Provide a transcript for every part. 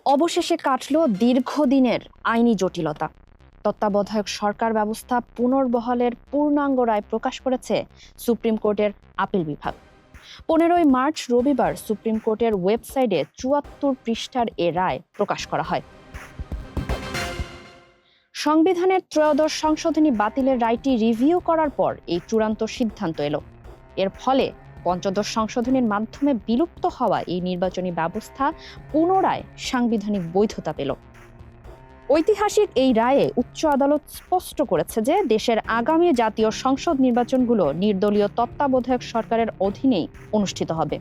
অবশেষে কাটল দীর্ঘদিনের আইনি জটিলতা। তত্ত্বাবধায়ক সরকার ব্যবস্থা পুনর্বহালের পূর্ণাঙ্গ রায় প্রকাশ করেছে সুপ্রিম কোর্টের আপিল বিভাগ। 15 মার্চ রবিবার সুপ্রিম কোর্টের ওয়েবসাইটে 74 পৃষ্ঠার এ রায় প্রকাশ করা হয়। সংবিধানের ত্রয়োদশ সংশোধনী বাতিলের রায়টি রিভিউ করার পর এই চূড়ান্ত সিদ্ধান্ত এলো। এর ফলে পঞ্চদশ সংশোধনীর মাধ্যমে বিলুপ্ত হওয়া এই নির্বাচনী ব্যবস্থা পুনরায় সাংবিধানিক বৈধতা পেল। ঐতিহাসিক এই রায়ে উচ্চ আদালত স্পষ্ট করেছে যে দেশের আগামী জাতীয় সংসদ নির্বাচনগুলো নির্দলীয় তত্ত্বাবধায়ক সরকারের অধীনেই অনুষ্ঠিত হবে।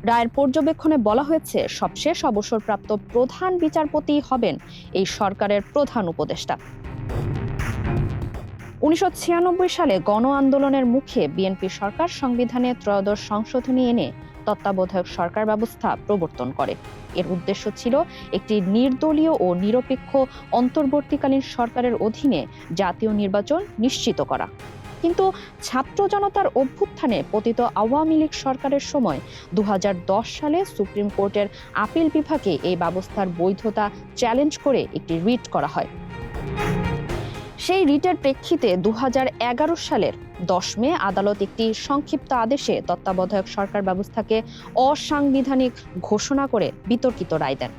রায়ের পর্যবেক্ষণে বলা হয়েছে, সবশেষ অবসরপ্রাপ্ত প্রধান বিচারপতি হবেন এই সরকারের প্রধান উপদেষ্টা। 1996 সালে গণ আন্দোলনের মুখে বিএনপি সরকার সংবিধানে ত্রয়োদশ সংশোধনী এনে তত্ত্বাবধায়ক সরকার ব্যবস্থা প্রবর্তন করে। এর উদ্দেশ্য ছিল একটি নির্দলীয় ও নিরপেক্ষ অন্তর্বর্তীকালীন সরকারের অধীনে জাতীয় নির্বাচন নিশ্চিত করা। কিন্তু ছাত্র জনতার অভ্যুত্থানে পতিত আওয়ামী লীগ সরকারের সময় 2010 সালে সুপ্রিম কোর্টের আপিল বিভাগে এই ব্যবস্থার বৈধতা চ্যালেঞ্জ করে একটি রিট করা হয়। সেই রিটের প্রেক্ষিতে 2011 সালের 10 মে আদালত একটি সংক্ষিপ্ত আদেশে তত্ত্বাবধায়ক সরকার ব্যবস্থাকে অসাংবিধানিক ঘোষণা করে বিতর্কিত রায় দেন।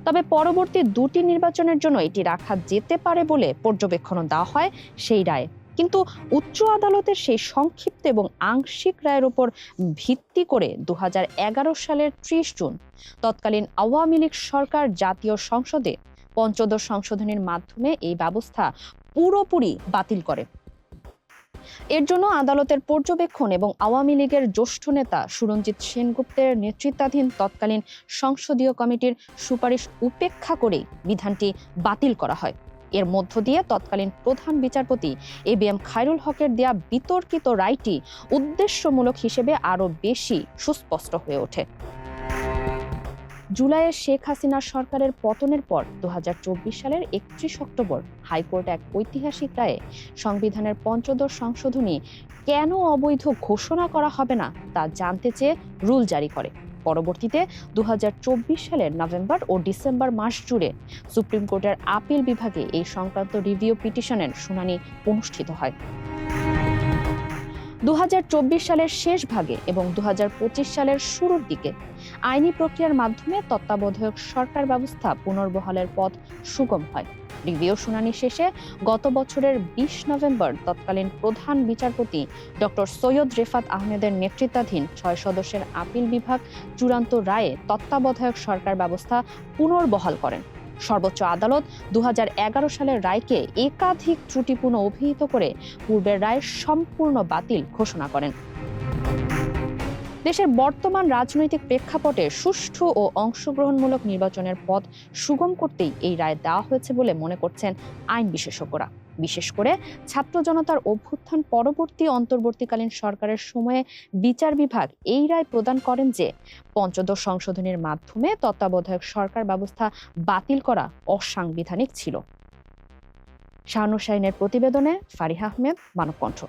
তবে পরবর্তী দুটি নির্বাচনের জন্য এটি রাখা যেতে পারে বলে পর্যবেক্ষণ দেওয়া হয় সেই রায়ে। কিন্তু উচ্চ আদালতের সেই সংক্ষিপ্ত এবং আংশিক রায়ের উপর ভিত্তি করে 2011 সালের 30 জুন তৎকালীন আওয়ামী লীগ সরকার জাতীয় সংসদে পঞ্চদশ সংশোধনীর মাধ্যমে এই ব্যবস্থা পুরোপুরি বাতিল করে। এর জন্য আদালতের পর্যবেক্ষণ এবং আওয়ামী লীগের জ্যেষ্ঠ নেতা সুরঞ্জিত সেনগুপ্তের নেতৃত্বাধীন তৎকালীন সংসদীয় কমিটির সুপারিশ উপেক্ষা করেই বিধানটি বাতিল করা হয়। এর মধ্য দিয়ে তৎকালীন প্রধান বিচারপতি এবিএম খায়রুল হকের দেয়া বিতর্কিত রায়টি উদ্দেশ্যমূলক হিসেবে আরো বেশি সুস্পষ্ট হয়ে ওঠে। জুলাইয়ে শেখ হাসিনা সরকারের পতনের পর 2024 সালের 31 অক্টোবর হাইকোর্ট এক ঐতিহাসিক রায়ে সংবিধানের পঞ্চদশ সংশোধনী কেন অবৈধ ঘোষণা করা হবে না তা জানতে চেয়ে রুল জারি করে। পরবর্তীতে 2024 সালের নভেম্বর ও ডিসেম্বর মাস জুড়ে সুপ্রিম কোর্টের আপিল বিভাগে এই সংক্রান্ত রিভিউ পিটিশনের শুনানি অনুষ্ঠিত হয়। 2024 সালের শেষ ভাগে এবং 2025 সালের শুরুর দিকে আইনি প্রক্রিয়ার মাধ্যমে তত্ত্বাবধায়ক সরকার ব্যবস্থা পুনর্বহালের পথ সুগম হয়। রিভিউ শুনানি শেষে গত বছরের 20 নভেম্বর তৎকালীন প্রধান বিচারপতি ডক্টর সৈয়দ রেফাত আহমেদের নেতৃত্বাধীন 6 সদস্যের আপিল বিভাগ চূড়ান্ত রায়ে তত্ত্বাবধায়ক সরকার ব্যবস্থা পুনর্বহাল করেন। সর্বোচ্চ আদালত 2011 সালের রায়কে একাধিক ত্রুটিপূর্ণ অভিহিত করে পূর্বের রায় সম্পূর্ণ বাতিল ঘোষণা করেন। দেশের বর্তমান রাজনৈতিক প্রেক্ষাপটে সুষ্ঠু ও অংশগ্রহণমূলক নির্বাচনের পথ সুগম করতেই এই রায় দেওয়া হয়েছে বলে মনে করছেন আইন বিশেষজ্ঞরা। বিশেষ করে ছাত্র জনতার অভ্যুত্থান পরবর্তী অন্তর্বর্তীকালীন সরকারের সময়ে বিচার বিভাগ এই রায় প্রদান করেন যে পঞ্চদশ সংশোধনীর মাধ্যমে তত্ত্বাবধায়ক সরকার ব্যবস্থা বাতিল করা অসাংবিধানিক ছিল। শাহানুর শাহীনের প্রতিবেদনে ফারিহা আহমেদ, মানবকণ্ঠ।